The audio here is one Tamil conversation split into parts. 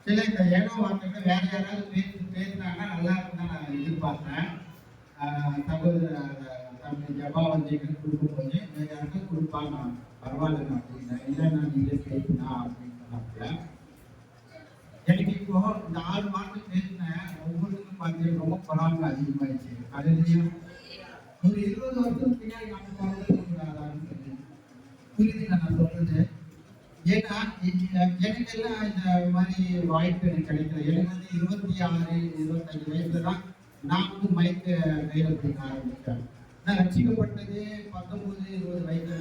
சில இந்த ஏனோ வார்த்தைகள் வேற யாராவது பேசினாங்கன்னா நல்லா இருக்குன்னு நான் எதிர்பார்த்தேன். தம்பி ஜபாவந்திகள் கொடுக்கும்போது வேற யாருக்கும் கொடுப்பாங்க பரவாயில்ல அப்படின்னா இல்லை நான் நீங்களே பேசினா அப்படின்னு சொன்னாப்புல. எனக்கு இப்போ இந்த 6 மாதம் பேசினேன் ஒவ்வொருத்தருக்கும் பார்த்தீங்கன்னா ரொம்ப பொறாமை அதிகமாயிடுச்சு. அதுலயும் ஒரு 20 வருஷம் பின்னாடி நம்ம பிறந்தது புரியுதுங்க நான் சொல்றது. ஏன்னா எனக்கெல்லாம் இந்த மாதிரி வாய்ப்பு எனக்கு கிடைக்கல. எனக்கு வந்து 26, 25 வயசுல தான் நான் வந்து மைக்க கையில பிடிக்க ஆரம்பிச்சேன். நான் ரசிக்கப்பட்டது 19, 20 வயசுல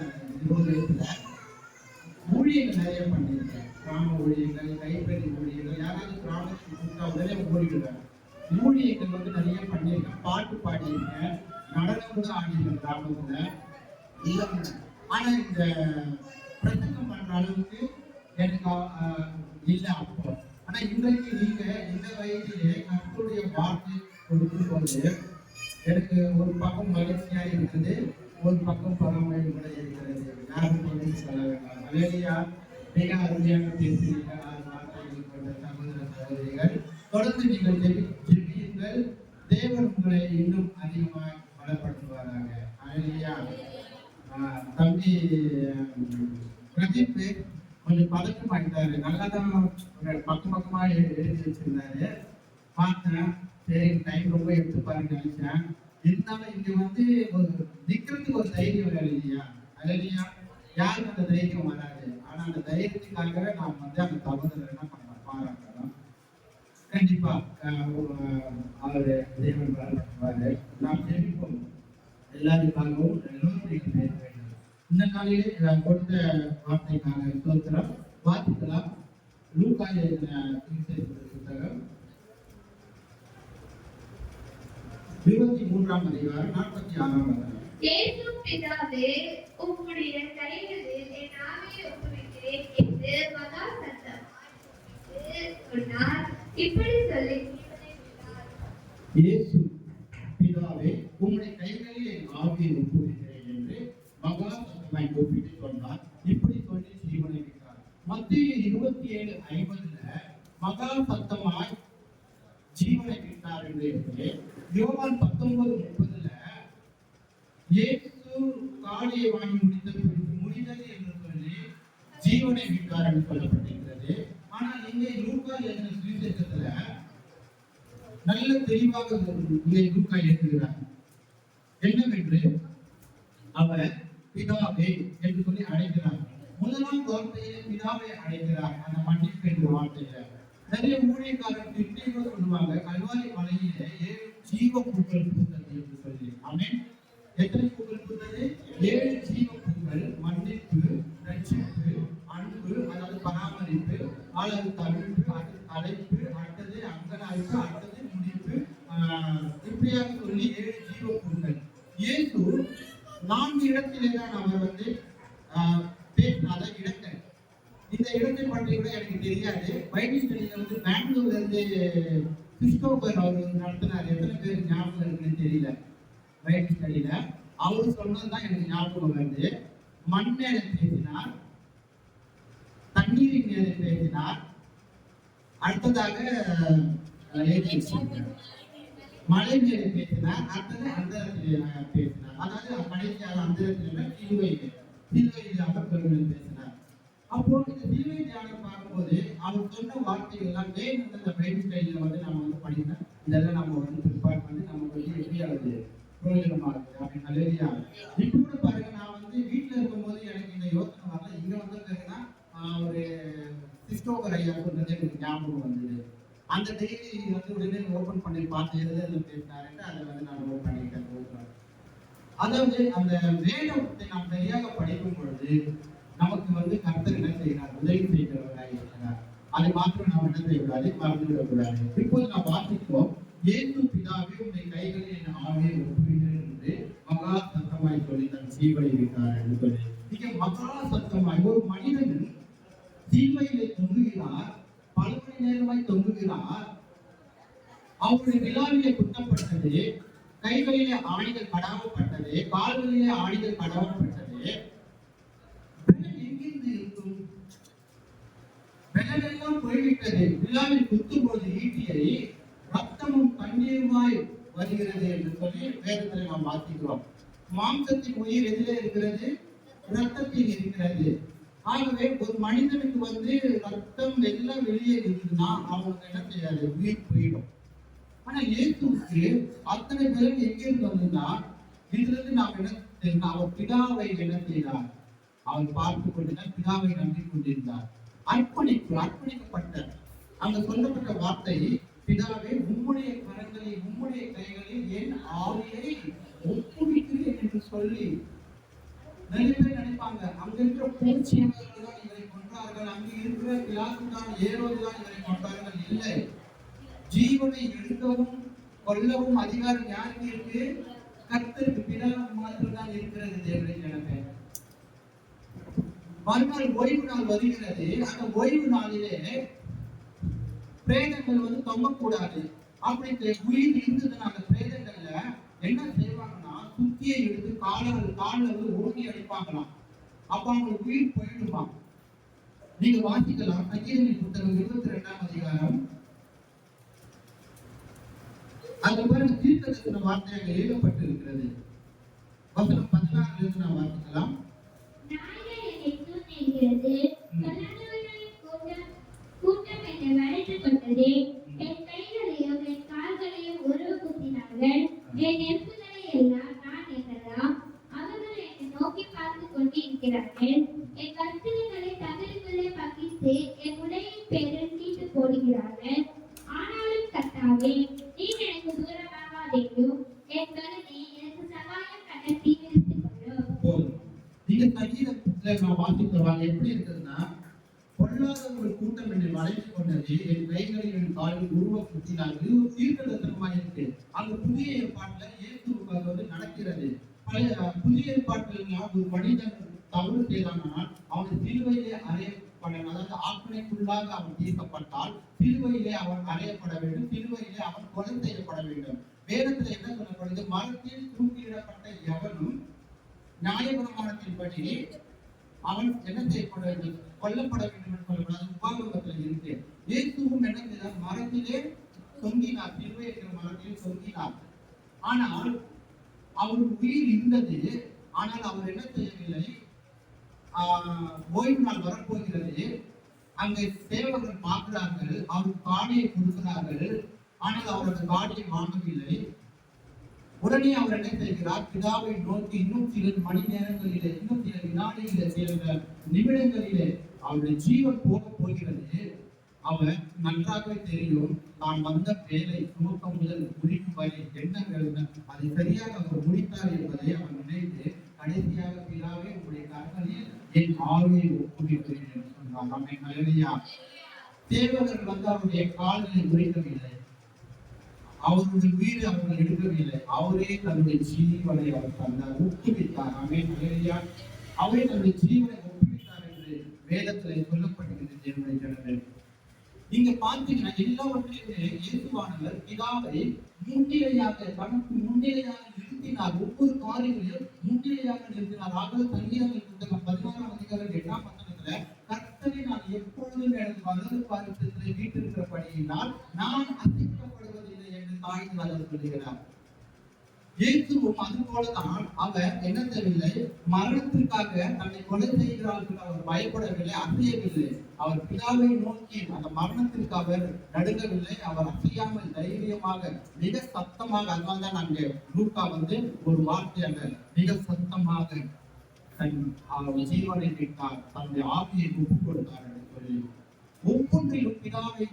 ஊழியர்கள் நிறைய பண்ணியிருக்கேன். கிராம ஊழியர்கள், கைப்பறி ஊழியர்கள், யாராவது கிராமத்துக்கு கூப்பிட்டா உடனே ஓடிடுவேன். ஊழியர்கள் வந்து நிறைய பண்ணியிருக்கேன். பாட்டு பாடியிருக்கேன், நடனம் கூட ஆடியிருக்கேன் கிராமத்துல. ஆனா இந்த பிரசங்கம் பண்ற அளவுக்கு எனக்கு இல்லை அப்போ. ஆனா இன்றைக்கு நீங்க இந்த வயதிலே கர்த்தருடைய வார்த்தை கொடுக்கும் போது எனக்கு ஒரு பக்கம் மகிழ்ச்சியா இருக்குது, ஒரு பக்கம் பரவாயில்லை கூட இருக்கிறது. யாரும் சொல்லி சொல்ல வேண்டாம். மலேரியா மிக அருமையாக பேசுகிறீங்க. 6 வார்த்தைகள் கொண்ட சகோதர சகோதரிகள், தொடர்ந்து நீங்கள் ஜெபியுங்கள். தேவன் உங்களை இன்னும் அதிகமாக பலப்படுத்துவாராங்க. மலேரியா தம்பி பிரதீப் கொஞ்சம் பதக்கம் ஆகிட்டாரு. நல்லா தான் பக்கமா எழுதி வச்சிருந்தாரு. பார்த்தேன், சரி டைம் ரொம்ப எடுத்து பாருங்க நினைச்சேன். இருந்தாலும் இங்க வந்து ஒரு நிக்கிறதுக்கு ஒரு தைரியம் வேலை இல்லையா? இல்லையா, யாருக்கு அந்த தைரியம் வராது. ஆனா அந்த தைரியத்துக்காகவே நாம் வந்து அந்த சகோதரர் என்ன பண்ணலாம், பாராட்டலாம். கண்டிப்பா அவரு தேவன் பாராட்டுவாரு. நாம் ஜெபிப்போம் எல்லாருக்காகவும். எல்லோரும் பேச வேண்டும். இந்த நாளிலே கொடுத்த வார்த்தைக்கான ஸ்தோத்திரம். வாசிக்கலாம். லூக்கா எழுதின புத்தகம் 23ஆம் அதிகாரம் 46ஆம் வசனம். இயேசு பிதாவே, உம்முடைய கைகளில் என் ஆவியை ஒப்புவிக்கிறேன் என்று மகா சத்தமாய் சொன்னார். இப்படி சொல்லி இயேசு பிதாவே, உம்முடைய கைகளில் என் ஆவியை ஒப்புவிக்கிறேன் என்று மகா சத்தமாய் கூப்பிட்டு சொன்னார். இப்படி சொல்லி ஜீவனை விட்டார். மத்தேயு 27:50 மகா சத்தமாய் ஜீவனை விட்டார் என்று, யோவான் 19:30 இயேசு காடியை வாங்கி முடிந்தது என்று சொல்லி ஜீவனை விட்டார் என்று சொல்லப்பட்டிருக்கிறது. ஆனால் இங்கே லூக்கா எழுதின சுவிசேஷத்துல நல்ல தெளிவாக இங்கே லூக்கா எழுதுகிறார். என்னவென்று அவர் பிதாவே என்று சொல்லி அழைக்கிறார். முதலாம் வார்த்தையிலே பிதாவை அழைக்கிறார். அந்த மன்னிப்பு என்ற வார்த்தையில நிறைய ஊழியக்காரர் திட்டீங்க சொல்லுவாங்க, கல்வாரி மலையிலே 7 ஜீவ பூக்கள் பூத்தது என்று சொல்லி. ஆமென். எத்தனை பூக்கள் பூத்தது? 7 ஜீவ பூக்கள். மன்னிப்பு, ரட்சிப்பு, அன்பு, அதாவது பராமரிப்பு, அல்லது தவிர்ப்பு, அடுத்து தலைப்பு, அடுத்தது அங்கலாய்ப்பு, அடுத்தது முடிப்பு, இப்படியாக சொல்லி 7 ஜீவ பூக்கள். இயேசு 4 இடத்திலே தான் அவர் வந்து பேசினாத இடங்கள். இந்த இடத்தை பற்றி கூட எனக்கு தெரியாது. பைபிள் ஸ்டடியில வந்து பெங்களூர்ல இருந்து கிறிஸ்டோபர் அவர் நடத்தினார். எத்தனை பேர் ஞாபகம் இருக்குன்னு தெரியல. பைபிள் ஸ்டடியில அவரு சொன்னதுதான் எனக்கு ஞாபகம் வருது. மண் மேல பேசினார், தண்ணீரின் மேல பேசினார், அடுத்ததாக மலை மேல பேசினார், அடுத்தது அந்தரத்திலே பேசினார். அதாவது கடைசியாக அந்தரத்திலே சிலுவையில் அமர்ந்தவர்கள் பேசினார். அப்போ இந்த சிலுவை தியானம் பார்க்கும்போது அவர் சொன்ன வார்த்தைகள் எல்லாம் இந்த பைபிள் ஸ்டைல வந்து நம்ம வந்து படிக்கணும். இதெல்லாம் நம்ம வந்து பிற்பாடு வந்து நமக்கு வந்து எப்படி ஆகுது, பிரயோஜனமா இருக்கு அப்படின்னு. அலேரியா இப்ப கூட பாருங்க, நான் வந்து வீட்டுல இருக்கும்போது எனக்கு இந்த யோசனை வரல. இங்க வந்த பிறகுதான் ஒரு கிறிஸ்டோபர் ஐயா சொன்னது எனக்கு ஞாபகம் வந்தது. அந்த டெய்லி வந்து உடனே ஓபன் பண்ணி பார்த்து எதுல பேசினாருன்னு அதை வந்து நான் நோட் பண்ணிக்கிட்டேன். அதாவது அந்த வேதத்தை நாம் சரியாக படிக்கும் பொழுது நமக்கு வந்து கர்த்தர் என்ன செய்கிறார், உதவி செய்கிறவராக இருக்கிறார். அதை மாத்திரம் நாம் என்ன செய்யக்கூடாது, மறந்துவிடக்கூடாது. இப்போது நாம் வாசிப்போம். இயேசு பிதாவே, உடைய கைகளில் என் ஆவியை ஒப்புவிக்கிறேன் என்று மகா சத்தமாய் சொல்லி தன் ஜீவனை விட்டார் என்று சொல்லி. இங்கே மகா சத்தமாய் ஒரு மனிதன் ஜீவையிலே தொங்குகிறார், பல மணி நேரமாய் தொங்குகிறார். அவருடைய விழாவிலே குத்தப்பட்டது, கைகளிலே ஆணிகள் கடவப்பட்டது, கால்களிலே ஆணிகள் கடவப்பட்டது. பெலன் எங்கிருந்து இருக்கும்? பெலனெல்லாம் போய்விட்டது. விழாவில் குத்தும் போது ஈட்டியை ரத்தமும் கண்ணீருமாய் வருகிறது என்று சொல்லி வேதத்தில் நாம் வாசிக்கிறோம். மாம்சத்தின் உயிர் எதிலே இருக்கிறது? ரத்தத்தில் இருக்கிறது. ஆகவே ஒரு மனிதனுக்கு ரத்தம் எல்லாம் வெளியே இருக்குதுன்னா அவனுக்கு என்ன செய்யாது? உயிர் போயிடும். ஆனா இயேசுவுக்கு அத்தனை பேரும் எங்கிருந்து வந்ததுன்னா, இதுல இருந்து நாம் என்ன செய்யணும்? அவர் பிதாவை என்ன செய்தார்? அவர் பார்த்து கொண்டுதான் பிதாவை நம்பி கொண்டிருந்தார். அர்ப்பணிக்கப்பட்ட அங்க சொல்லப்பட்ட வார்த்தை, பிதாவே உம்முடைய கரங்களில் உம்முடைய கைகளில் என் ஆவியை ஒப்புவிக்கிறேன் என்று சொல்லி. நிறைய பேர் நினைப்பாங்க, அங்க இருக்கிற பூச்சியவர்கள் தான் இவரை கொன்றார்கள், அங்க இருக்கிற பிலாத்து தான், ஏரோது தான் இவரை கொன்றார்கள். இல்லை, ஜீவனை எடுக்கவும் கொல்லவும் அதிகாரம் யாருக்கு இருக்கு? கர்த்தருக்கு, பிதாவுக்கு மாத்திரம் தான் இருக்கிறது. தேவனை ஜனமே, மறுநாள் ஓய்வு நாள் வருகிறது. அந்த ஓய்வு நாளிலே பிரேதங்கள் தொங்கக்கூடாது. அப்படி உயிர் இருந்ததுன்னா அந்த பிரேதங்கள்ல என்ன செய்வாங்கன்னா, சுத்தியை எடுத்து காலில் ஓங்கி அடிப்பாங்களாம். அப்ப அவங்களுக்கு உயிர் போயிடுமா. நீங்க வாசிக்கலாம், சங்கீதங்களின் புத்தகம் 22ஆம் அதிகாரம். அது பாருங்க, தீர்க்கதரிசன வார்த்தை அங்க எழுதப்பட்டு இருக்கிறது. வசனம் 16 இருந்து நாம் வாசிக்கலாம். என் கைகளையும் என் கால்களையும் உருவ குத்தினார்கள். என் எலும்புகளை எல்லாம் நான் எண்ணலாம். அவர்கள் என்னை நோக்கி பார்த்து கொண்டிருக்கிறார்கள். என் கற்பனைகளை தங்களுக்குள்ளே பகிர்ந்து என் உடையின் பேரில் தீட்டு போடுகிறார்கள். ஆனாலும் கர்த்தாவே, நீர் எனக்கு தூரமாகாதேயும் என் கருணை எனக்கு சகாயம் பண்ண தீவிரித்துக் கொள்ளும். நீங்க சங்கீதத்துல நான் வாசிக்கிறவாங்க எப்படி இருக்குதுன்னா, பொல்லாத ஒரு கூட்டம் என்னை வளைத்துக் கொண்டது, என் கைகளை என் காலில் உருவ குத்தினார்கள். இது ஒரு தீர்க்கதரிசனமா இருக்கு. அங்க புதிய ஏற்பாட்டுல இயேசு நடக்கிறது. புதிய ஏற்பாட்டுல ஒரு மனிதன் தவறு செய்தானால் அவன் சிலுவையிலே அறையப்பட, அதாவது ஆக்கினைக்குள்ளாக அவன் தீர்க்கப்பட்டால் சிலுவையிலே அவன் அறையப்பட வேண்டும், சிலுவையிலே அவன் கொலை செய்யப்பட வேண்டும். வேதத்துல என்ன சொல்லப்படுது? மரத்தில் தூக்கிலிடப்பட்ட எவனும் நியாயப்பிரமாணத்தின்படி அவன் என்ன செய்யப்பட வேண்டும்? கொல்லப்பட வேண்டும் என்று சொல்லப்படாது. உபாகமத்தில் இருக்கு. இயேசுவும் என்ன செய்தார்? மரத்திலே தொங்கினார், சிலுவை என்கிற மரத்திலே தொங்கினார். ஆனால் அவருக்கு உயிர் இருந்தது. ஆனால் அவர் என்ன செய்யவில்லை? ஓய்வு நாள் வரப்போகிறது. அங்கே சேவகர்கள் பார்க்கிறார்கள், அவருக்கு காடியை கொடுக்கிறார்கள். ஆனால் அவர் அந்த காடியை வாங்கவில்லை. உடனே அவர் என்ன செய்கிறார்? பிதாவை நோக்கி இன்னும் சில மணி நேரங்களிலே, இன்னும் சில வினாடிகளிலே, சில நிமிடங்களிலே அவருடைய ஜீவன் போகிறது. அவர் நன்றாகவே தெரியும், தான் வந்த வேலை துவக்கம் முதல் முடிக்கும் வரை என்ன வேலை அதை சரியாக அவர் முடித்தார் என்பதை அவர் நினைத்து கடைசியாக பிதாவே உங்களுடைய கரங்களில் என் ஆவியை ஒப்புவிக்கிறேன் என்று சொன்னார். நம்மை நல்லையா தேவர்கள் அவருடைய கால்களை உரைக்கவில்லை, அவருடைய உயிரை அவர்கள் எடுக்கவில்லை. அவரே தன்னுடைய ஜீவனை அவர் தந்தார், ஒப்புவித்தார். ஆமென் அல்லேலூயா. அவரே தன்னுடைய ஜீவனை ஒப்புவித்தார் என்று வேதத்தில் சொல்லப்பட்டிருக்கிறது. தேவனுடைய ஜனமே, நீங்க பார்த்தீங்கன்னா எல்லாவற்றிலுமே இயேசுவானவர் பிதாவை முன்னிலையாக, தனக்கு முன்னிலையாக நிறுத்தினார். ஒவ்வொரு காரியங்களையும் முன்னிலையாக நிறுத்தினார். ஆகவே சங்கீதங்களின் புத்தகம் 16ஆம் அதிகாரம் 8ஆம் வசனத்துல, கர்த்தரை நான் எப்பொழுதும் எனது வலது பாரிசத்திலே வீட்டிருக்கிறபடியினால் நான் அசைக்கப்படுவதில்லை என்று தாழ்ந்து வளர்ந்து சொல்லுகிறார். இயேசுவும் அது போலதான் அவர் என்ன செய்யவில்லை? மரணத்திற்காக தன்னை கொலை செய்கிறார்கள் அவர் பயப்படவில்லை, அசையவில்லை. அவர் பிதாவை நோக்கி அந்த மரணத்திற்கு அவர் நடுங்கவில்லை. அவர் அசையாமல் தைரியமாக மிக சத்தமாக, அதனால்தான் அங்கே லூக்கா ஒரு வார்த்தை அங்க மிக சத்தமாக தன் ஜீவனை விட்டார், தன்னுடைய ஆவியை ஒப்புக் கொடுத்தார் என்று சொல்லி ஒவ்வொன்றிலும் பிதாவை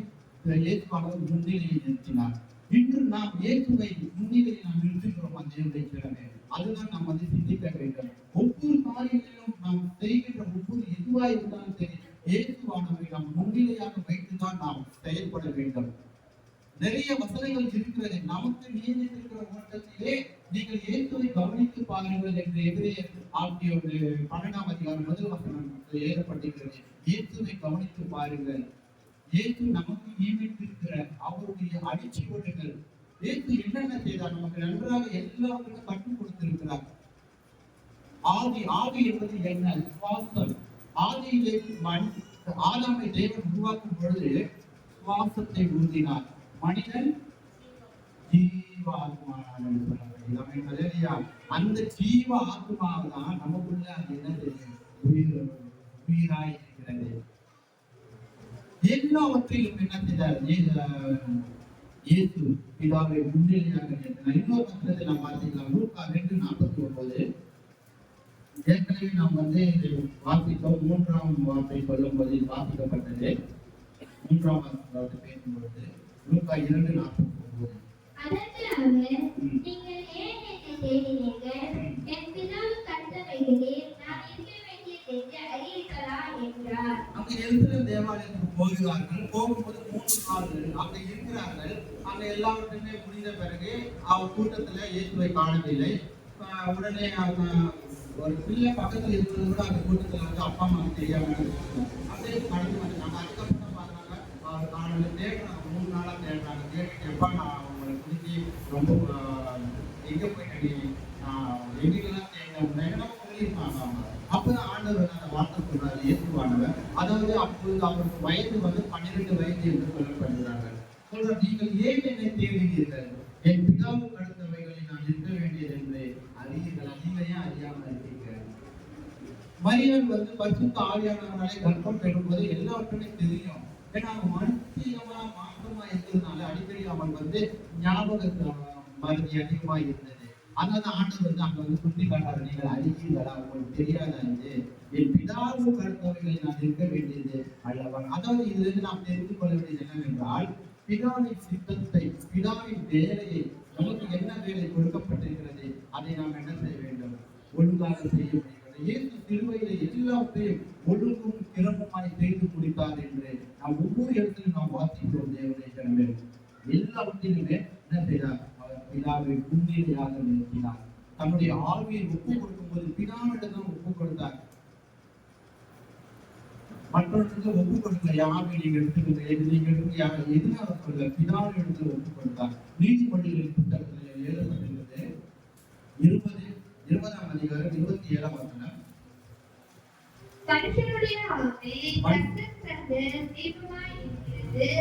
இயேசுவானவர் முன்னிலையை நிறுத்தினார். இன்று நாம் இயேசுவை முன்னிலையில் நாம் நிறுத்துகிறோம். தேவனுடைய பிள்ளைகளே, அதுதான் நாம் சிந்திக்க வேண்டும். ஒவ்வொரு காரியங்களிலும் நாம் செய்கின்ற ஒவ்வொரு எதுவாக இருந்தாலும் சரி, இயேசுவானவரை நாம் முன்னிலையாக வைத்துதான் நாம் செயல்பட வேண்டும். நிறைய வசனங்கள் இருக்கிறது. நமக்கு நியமித்திருக்கிற ஓட்டத்திலே நீங்கள் இயேசுவை கவனித்து பாருங்கள் என்று எபிரேயர் 12ஆம் அதிகாரம் 1 வசனம் எழுதப்பட்டிருக்கிறது. இயேசுவை கவனித்து பாருங்கள். இயேசு நமக்கு நியமித்திருக்கிற அவருடைய அடிச்சுவடுகள் இயேசு என்னென்ன செய்தார்? நமக்கு நன்றாக எல்லாவற்றுக்கும் கற்றுக் கொடுத்திருக்கிறார். ஆவி என்பது என்ன? சுவாசம். ஆதியிலே ஆதாமை தேவன் உருவாக்கும் பொழுது சுவாசத்தை ஊதினார். மனிதன் ஜீவ ஆத்மாவாக சொல்லப்படுகிறார். அந்த ஜீவ ஆத்மாவை தான் நமக்குள்ள அது என்னது? உயிராய் இருக்கிறது. எல்லாவற்றையும் என்ன செய்தார்? இயேசு பிதாவை முன்னிலையாக நிறுத்தினார். இன்னொரு பக்கத்தை நாம் பார்த்துக்கலாம். லூக்கா 2:49. ஏற்கனவே நாம் வாசித்தோம். 3ஆம் வார்த்தை சொல்லும் போது வாசிக்கப்பட்டது. 3ஆம் வார்த்தை பேசும்பொழுது லூக்கா 2:49. அதற்கு அவர், நீங்கள் ஏன் என்னை தேடினீர்கள்? என் பிதாவுக்கு அடுத்தவைகளில் நான் இருக்க வேண்டியதென்று அறியீர்களா என்றார். அங்கு எருசலேம் தேவாலயத்துக்கு போகிறார்கள். போகும்போது 3 நாள்கள் அங்க இருக்கிறார்கள். அங்க எல்லாவற்றுமே முடிந்த பிறகு அவர் கூட்டத்துல இயேசுவை காணவில்லை. உடனே ஒரு பிள்ளை பக்கத்துல இருக்கிறது கூட அந்த கூட்டத்துல அப்பா அம்மாவுக்கு தெரியாம அப்படியே கடந்து வந்துட்டாங்க. அதுக்கப்புறம் பார்த்தாங்க அவர் காணல. தேடுறாங்க. 3 நாளா தேடுறாங்க. தேடிட்டு எப்பா நான் உங்களை குறிச்சி ரொம்ப எங்க போயிட்டேன், எங்கெல்லாம் தேடினா சொல்லியிருப்பாங்க அவங்க. அப்பதான் ஆண்டவர் அந்த வார்த்தை சொல்றாரு, இயேசுவானவர். அதாவது அப்பொழுது அவருக்கு வயது 12 வயது என்று சொல்லப்படுகிறார்கள். சொல்ற, நீங்கள் ஏன் என்னை தேடுகிறீர்கள்? என் பிதாவுக்கு அடுத்தவைகளில் நான் இருக்க வேண்டியது என்று அறியீர்களா? நீங்க ஏன் அறியாம இருக்கீங்க? மரியாள் பரிசுத்த ஆவியானவராலே கர்ப்பம் பெறும்போது எல்லாருக்குமே தெரியும். ஏன்னா அவங்க மனுஷியமா மாற்றமா இருக்கிறதுனால அடிக்கடி அவன் ஞாபக மருதி அதிகமா இருந்தது. அதனால ஆண்டவர் அங்க சுட்டி காட்டாரு, நீங்கள் அறிவீர்களா? உங்களுக்கு தெரியாதா? இது என் பிதாவுக்கு அடுத்தவைகளை நான் இருக்க வேண்டியது அல்லவா? அதாவது இதுல இருந்து நாம் தெரிந்து கொள்ள வேண்டியது என்னவென்றால், பிதாவின் சித்தத்தை, பிதாவின் வேலையை, நமக்கு என்ன வேலை கொடுக்கப்பட்டிருக்கிறது அதை நாம் என்ன செய்ய வேண்டும்? ஒழுங்காக செய்ய முடிகிறது. இயேசு சிலுவையிலே எல்லாவற்றையும் ஒழுங்கும் சிறப்புமாய் செய்து முடித்தார் என்று நாம் ஒவ்வொரு இடத்திலும் நாம் வாசிக்கிறோம். தேவனுடைய ஜனமே, எல்லாவற்றிலுமே என்ன செய்தார்? அவர் பிதாவை முன்னிலையாக நிறுத்தினார். தன்னுடைய ஆவியை ஒப்பு கொடுக்கும் போது பிதாவிடம் ஒப்பு கொடுத்தார். மற்றவர்களுக்கு ஒப்பு கொடுக்கல. யாவை நீங்க எடுத்துக்கொண்டு எதுனால சொல்ல? பிதாவின் இடத்துல ஒப்பு கொடுத்தார். நீதிமொழிகளின் புத்தகத்தில் எழுதப்பட்டிருக்கிறது 20ஆம் அதிகாரம் 27ஆம் வசனம்.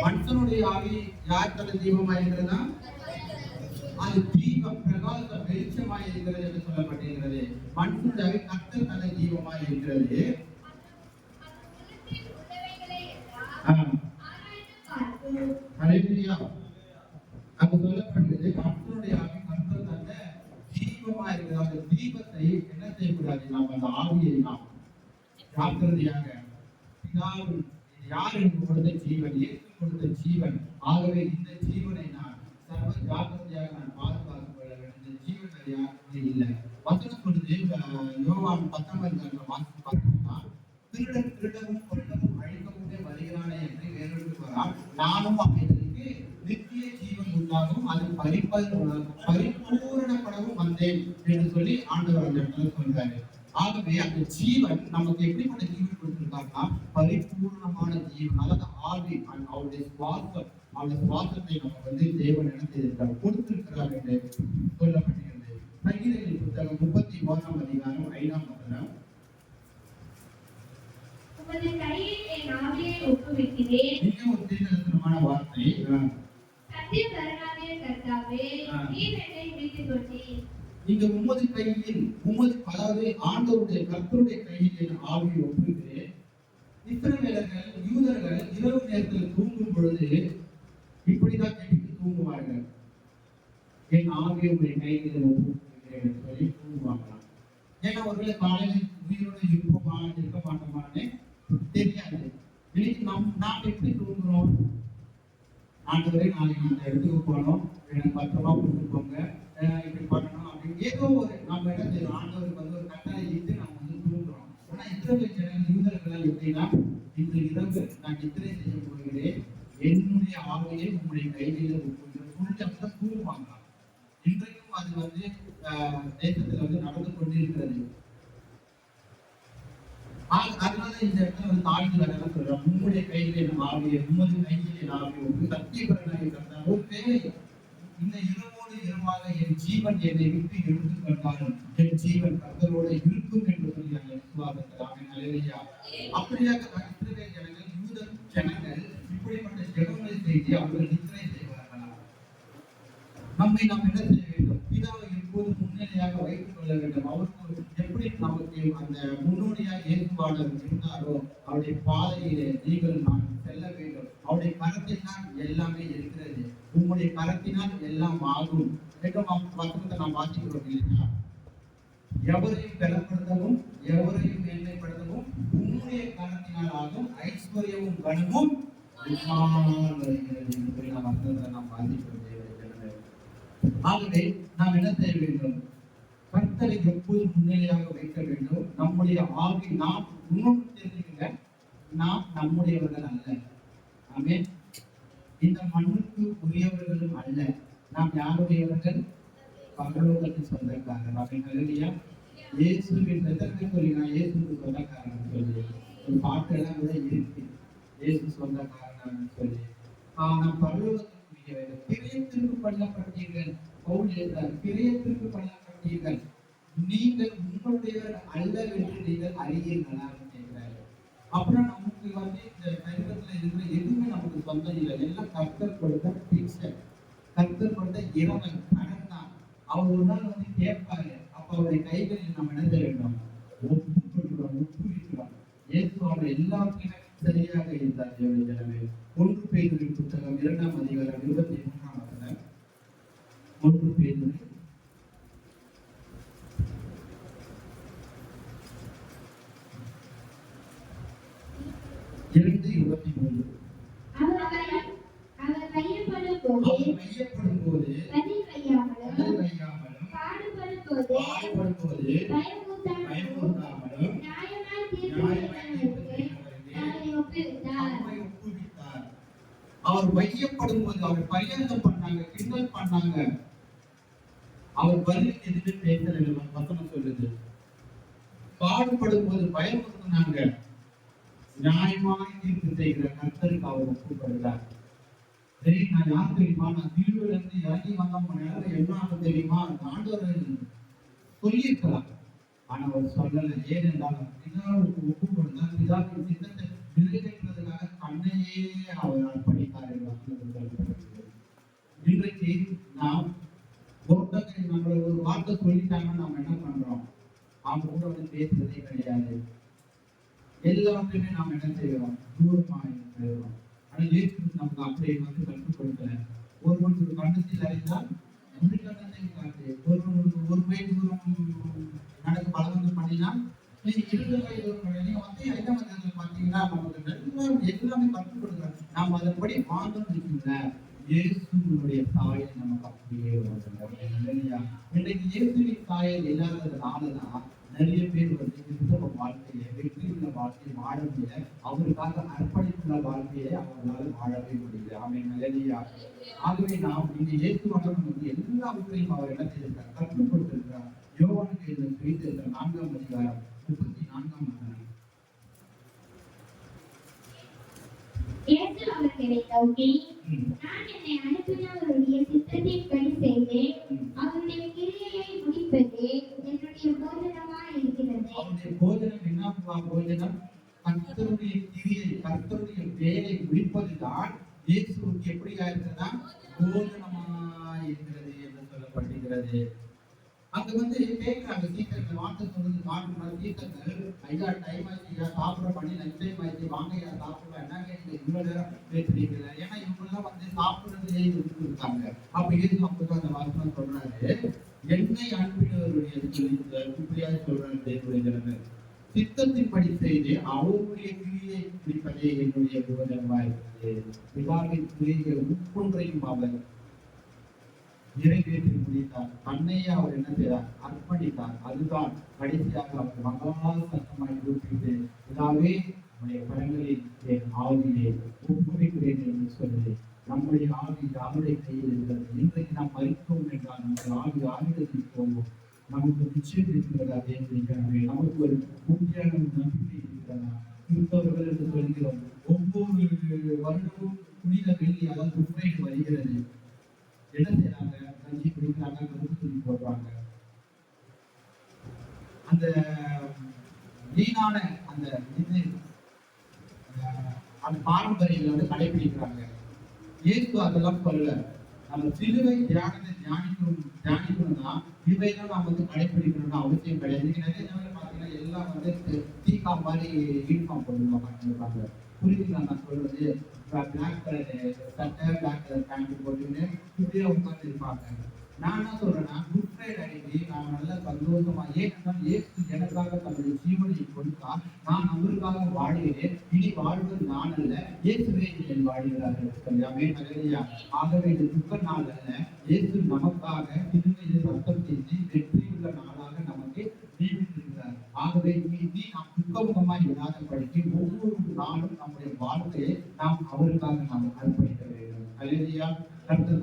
மனுஷனுடைய ஆவி யார் தலை தீபமாய் இருக்கிறதா? அது தீபம், பிரகாசம், வெளிச்சமாய் இருக்கிறது என்று சொல்லப்பட்டிருக்கிறது. மனுஷனுடைய ஆவி கர்த்தர் தலை தீபமாய் இருக்கிறது. அங்கு சொல்லப்பட்டது மனுஷனுடைய ஆவி கர்த்தர் தந்த தீபமா இருக்கிறது. அந்த தீபத்தை என்ன செய்யக்கூடாது? நாம் அந்த ஆவியை நாம் ஜாக்கிரதையாக, பிதாவு யார் எனக்கு கொடுத்த ஜீவன்? இயேசு கொடுத்த ஜீவன். ஆகவே இந்த ஜீவனை நான் சர்வ ஜாக்கிரதையாக நான் பாதுகாத்துக் கொள்ள வேண்டும். இந்த ஜீவன் யாருமே இல்லை. வசனம் சொல்லுது, யோவான் 19 வாசித்து பார்த்தோம்னா, திருடன் திருடவும் கொல்லவும் அழிக்கவுமே வருகிறானே என்று வேறொரு வரான். நானும் அவைகளுக்கு நித்திய ஜீவன் உண்டாகும், அது பரிபூரணப்படவும் வந்தேன் என்று சொல்லி ஆண்டவர் அந்த இடத்துல சொல்றாரு. ஆகவே அந்த ஜீவன் நமக்கு எப்படிப்பட்ட ஜீவன் கொடுத்திருக்காருன்னா, பரிபூர்ணமான ஜீவன். அதாவது ஆவி, அவருடைய சுவாசம், அவருடைய சுவாசத்தை நமக்கு தேவன் என்ன செய்திருக்கார்? கொடுத்திருக்கிறார் என்று சொல்லப்பட்டிருக்கிறது. சங்கீதங்களின் புத்தகம் 33ஆம் அதிகாரம் 5ஆம் வசனம். உமது கையில் என் ஆவியை ஒப்புவிக்கிறேன். மிக உத்தேசமான வார்த்தை. சத்தியவரனாகிய கர்த்தாவே, நீர் என்னை மீட்டுக் கொண்டீர். நீங்க உமது கையில், அதாவது ஆண்டவருடைய கர்த்தருடைய கையில் என் ஆவியை ஒப்புவிக்கிறேன். இஸ்ரவேலர்கள், யூதர்கள் இரவு நேரத்தில் தூங்கும் பொழுது இப்படிதான் கேட்டு தூங்குவார்கள். என் ஆவியை உடைய கையில் ஒப்புவிக்கிறேன் என்று சொல்லி தூங்குவாங்களாம். ஏன்னா ஒருவேளை காலையில் உயிரோடு இருப்போமா இருக்க மாட்டோமான்னு தெரியாது. இன்னைக்கு நாம் எப்படி தூங்குறோம்? ஆண்டவரே நாளைக்கு அந்த இடத்துக்கு போனோம், எனக்கு 10 ரூபா கொடுத்துருக்கோங்க, இப்படி பண்ணணும் அப்படின்னு ஏதோ ஒரு நம்ம என்ன செய்யறோம்? ஆண்டவருக்கு ஒரு கட்டளை இட்டு நம்ம தூங்குறோம். ஆனா இஸ்ரவேல் ஜனங்கள், யூதர்கள் எப்படின்னா, இன்று இரவு நான் நித்திரை செய்ய போகிறேன், என்னுடைய ஆவியை உங்களுடைய கையில புரிஞ்சப்பதான் தூங்குவாங்க. இன்றைக்கும் அது தேசத்துல நடந்து கொண்டிருக்கிறது. அதனால இந்த இடத்துல தாழ்ந்து சொல்றோம், உங்களுடைய கையிலே என் ஆவியை, உமது கையிலே என் ஆவியை, சத்தியபரனாக ஒரு வேலை இந்த இரவோடு இரவாக என் ஜீவன் என்னை விட்டு எடுத்துக்கொண்டாலும் என் ஜீவன் கர்த்தரோட இருக்கும் என்று சொல்லி அந்த விசுவாசத்தில் ஆமென் அல்லேலூயா. அப்படியாக இஸ்ரவேல் ஜனங்கள் யூத ஜனங்கள் இப்படிப்பட்ட ஜெபங்களை செய்து அவர்கள் நித்திரை செய்வார்களா? நம்மை நாம் என்ன செய்ய வேண்டும்? பிதாவை எப்போதும் முன்னிலையாக வைத்துக் கொள்ள வேண்டும். அவருக்கு எப்படி நமக்கு அந்த முன்னோடியாக இயேசுவானவர் இருந்தாரோ அவருடைய பாதையிலே நீங்கள் நான் செல்ல வேண்டும். அவருடைய கரத்தினால் எல்லாமே இருக்கிறது. உங்களுடைய கரத்தினால் எல்லாம் ஆகும் என்று வசனத்தை நாம் வாசிக்கிறோம் இல்லையா? எவரையும் பலப்படுத்தவும் எவரையும் மேன்மைப்படுத்தவும் உன்னுடைய கரத்தினால் ஆகும். ஐஸ்வர்யமும் கனமும் வருகிறது என்று நாம் வசனத்தை நாம் வாசிக்கிறோம். ஆகவே நாம் என்ன செய்ய வேண்டும்? கர்த்தரை எப்போது முன்னிலையாக வைக்க வேண்டும். நம்முடைய ஆவி நாம் இன்னொன்று தெரிஞ்சுக்கங்க, நாம் நம்முடையவர்கள் அல்ல. ஆமென். இந்த மண்ணுக்கு உரியவர்களும் அல்ல. நாம் யாருடையவர்கள்? பரலோகத்தின் சொந்தக்காரர். ஆமென் அல்லேலூயா. இயேசுவின் எத்தனை சொல்லி நான் இயேசுக்கு சொந்தக்காரன் சொல்லி ஒரு பாட்டு எல்லாம் கூட இருக்கு. இயேசு சொந்தக்காரன் சொல்லி நாம் பரலோகத்திற்குரியவர்கள். கிரயத்திற்கு பண்ணப்பட்டீர்கள். கிரயத்திற்கு பண்ணப்பட்டீர்கள். நீங்கள் உங்களுடையவர்கள் அல்ல என்று நீங்கள் அறியீர்களா கேட்கிறாரு. அப்புறம் நமக்கு இந்த கருவத்துல இருக்கிற எதுவுமே நமக்கு சொந்தம் இல்லை. எல்லாம் கர்த்தர் கொடுத்த பிக்சர், கர்த்தர் கொடுத்த இறைவன் கடன் தான். அவர் ஒரு நாள் கேட்பாரு. அப்ப அவருடைய கைகளில் நாம் என்ன செய்ய வேண்டும்? ஒப்புவிக்கிறோம். இயேசுவான எல்லாத்தையுமே சரியாக இருந்தார். எனவே 1 பேதுரு புத்தகம் 2ஆம் அதிகாரம் 23ஆம் வசனம். 1 பேதுரு 2:23. அவர் கையப்படும் போது பதில் வையாமலும் பாடுபடும் போது பயமுறுத்தாமலும் நியாயமாய் தீர்ப்பு ஒப்புவித்தார். அவர் வையப்படும் போது அவர் பரியாசம் பண்ணாங்க, கிண்டல் பண்ணாங்க. அவர் பதில் எதுவுமே பேசல. வசனம் சொல்லுது. பாடுபடும் போது பயமுறுத்தினாங்க. நியாயமாய் தீர்ப்பு செய்கிற கர்த்தருக்கு அவர் ஒப்புக்கொடுத்தார். நான் யார் தெரியுமா? நான் தீர்வுல இருந்து இறங்கி வந்த நேரம் என்ன ஆகும் தெரியுமா? ஆண்டவர் சொல்லியிருக்கலாம். ஆனா அவர் சொல்லல. ஏனென்றால் பிதாவுக்கு ஒப்பு கொடுத்தார். பிதாவின் சித்தத்தை நிறைவேற்றுவதற்காக தன்னையே அவர் அர்ப்பணித்தார் என்று இன்றைக்கு நாம் ஒருத்தங்க நம்மள ஒரு வார்த்தை சொல்லிட்டாங்கன்னா நம்ம என்ன பண்றோம்? அவங்க கூட பேசுறதே கிடையாது. எல்லாத்தையுமே நாம் என்ன செய்கிறோம்? தூரமாக இருக்கிறோம். ஆனா இயேசு நமக்கு அப்படி கற்றுக் கொடுக்கல. ஒருவனுக்கு கண்ணத்தில் அறிந்தால் ஒரு கண்ணத்தை காட்டு. ஒரு மைல் தூரம் நடக்க பலவந்தம் பண்ணினா 2 மைல் தூரம் பண்ணி 5ஆம் அதிகாரத்தில் பார்த்தீங்கன்னா நமக்கு எல்லாமே கற்றுக் கொடுக்குறாங்க. நாம் அதன்படி வாழ்ந்தோம் இருக்குங்க. இயேசுடைய சாயல் நமக்கு அப்படியே இல்லையா? இன்றைக்கு இயேசுவின் சாயல் இல்லாததுனாலதான் நிறைய பேர் கிறிஸ்தவ வாழ்க்கையை, வெற்றியுள்ள வாழ்க்கையை வாழ முடியல. அவருக்காக அர்ப்பணித்துள்ள வாழ்க்கையை அவர்களால் வாழவே முடியல. ஆமென் அல்லேலூயா. ஆகவே நாம் இங்கே இயேசுவாக நமக்கு எல்லாவற்றையும் அவர் என்ன செய்திருக்கிறார்? கற்றுக் கொடுத்திருக்கிறார். யோவானுக்கு எழுதின சுவிசேஷம் 4ஆம் அதிகாரம் 34ஆம் வசனம். இயேசு அவர்களை நோக்கி, நான் என்னை அனுப்பினவருடைய சித்தத்தின்படி செய்தேன். அவருடைய கிரியையை முடிப்பதே என்னுடைய போஜனமாய் இருக்கிறது. அவருடைய போஜனம் என்ன? போஜனம் கர்த்தருடைய கிரியை, கர்த்தருடைய வேலை முடிப்பதுதான் இயேசுவுக்கு எப்படியா இருக்கிறதா? போஜனமாய் இருக்கிறது என்று சொல்லப்படுகிறது. அங்க கேட்கிறாங்க சீக்கிரம் வார்த்தை சொல்றது காட்டுறாங்க. சீக்கிரங்கள் ஐயா டைம் ஆயிடுச்சு, சாப்பிட பண்ணி லஞ்ச் டைம் ஆயிடுச்சு, வாங்க ஐயா சாப்பிடலாம். என்னங்க நீங்க இவ்வளவு நேரம் பேசுறீங்க? ஏன்னா இவங்க எல்லாம் சாப்பிடுறதுலேயே இருக்காங்க. அப்ப ஏது அப்பதான் அந்த வாசனம் சொல்றாரு, என்னை அனுப்பினவருடைய இப்படியாக சொல்றாரு தேவனுடைய ஜனங்கள். சித்தத்தின்படி செய்து அவருடைய கிரியை பிடிப்பதே என்னுடைய போஜனமா இருக்கிறது. பிதாவின் கிரியை ஒவ்வொன்றையும் அவர் நிறைவேற்றி முடித்தார். தன்னையே அவர் என்ன செய்தார்? அர்ப்பணித்தார். அதுதான் கடைசியாக அவர் மகா சத்தமாய் கூப்பிட்டு, இதாவே நம்முடைய கரங்களில் என் ஆவியை ஒப்புவிக்கிறேன் என்று சொல்லி நம்முடைய ஆவி யாருடைய கையில் இருக்கிறது? இன்றைக்கு நாம் மறித்தோம் என்றால் நம்முடைய ஆவி ஆயுதத்தில் போவோம். நமக்கு நிச்சயம் இருக்கிறதா? தேவையான நமக்கு ஒரு உறுதியான நம்பிக்கை இருக்கிறதா? கிறிஸ்தவர்கள் என்று சொல்கிறோம். ஒவ்வொரு வருடமும் புனித வெள்ளி, அதாவது குப்பைக்கு வருகிறது. என்ன செய்யறாங்க? கஞ்சி குடிக்கிறாங்க, கருப்பு துணி போடுறாங்க. அந்த வீணான அந்த இது அந்த பாரம்பரியங்களை வந்து கடைபிடிக்கிறாங்க. இயேசு அதெல்லாம் சொல்லல. நம்ம சிலுவை தியானத்தை தியானிக்கணும்னா இவைதான் நாம் வந்து கடைபிடிக்கணும்னு அவசியம் கிடையாது. இன்னைக்கு நிறைய நேரம் பார்த்தீங்கன்னா எல்லாம் வந்து தீகா மாதிரி யூனிஃபார்ம் போட்டுருவாங்க. புரியுதுங்களா நான் சொல்றது? பிளாக் கலர் சட்டை, பிளாக் கலர் பேண்ட் போட்டுன்னு இப்படியே உட்கார்ந்து இருப்பாங்க. நான் என்ன சொல்றேன்னா, குட் ஃப்ரைடே அன்னைக்கு நாம் நல்லா சந்தோஷமா, ஏனென்றால் இயேசு எனக்காக தன்னுடைய ஜீவனை கொடுத்தார். நான் அவருக்காக வாழ்கிறேன். இனி வாழ்வது நான் அல்ல, இயேசுவே என்னில் வாழ்கிறார்கள். ஆமென், ஹல்லேலூயா. ஆகவே இது துக்க நாள் அல்ல, இயேசு நமக்காக சிலுவையில் ரத்தம் சிந்தி வெற்றியுள்ள நாளாக நமக்கு நியமித்திருக்கிறார். ஆகவே இனி நாம் துக்கமுகமாய் இல்லாதபடிக்கு ஒவ்வொரு நாளும் நம்முடைய வாழ்க்கையை நாம் அவருக்காக நாம் அர்ப்பணிக்க வேண்டும். ஹல்லேலூயா. கர்த்தர்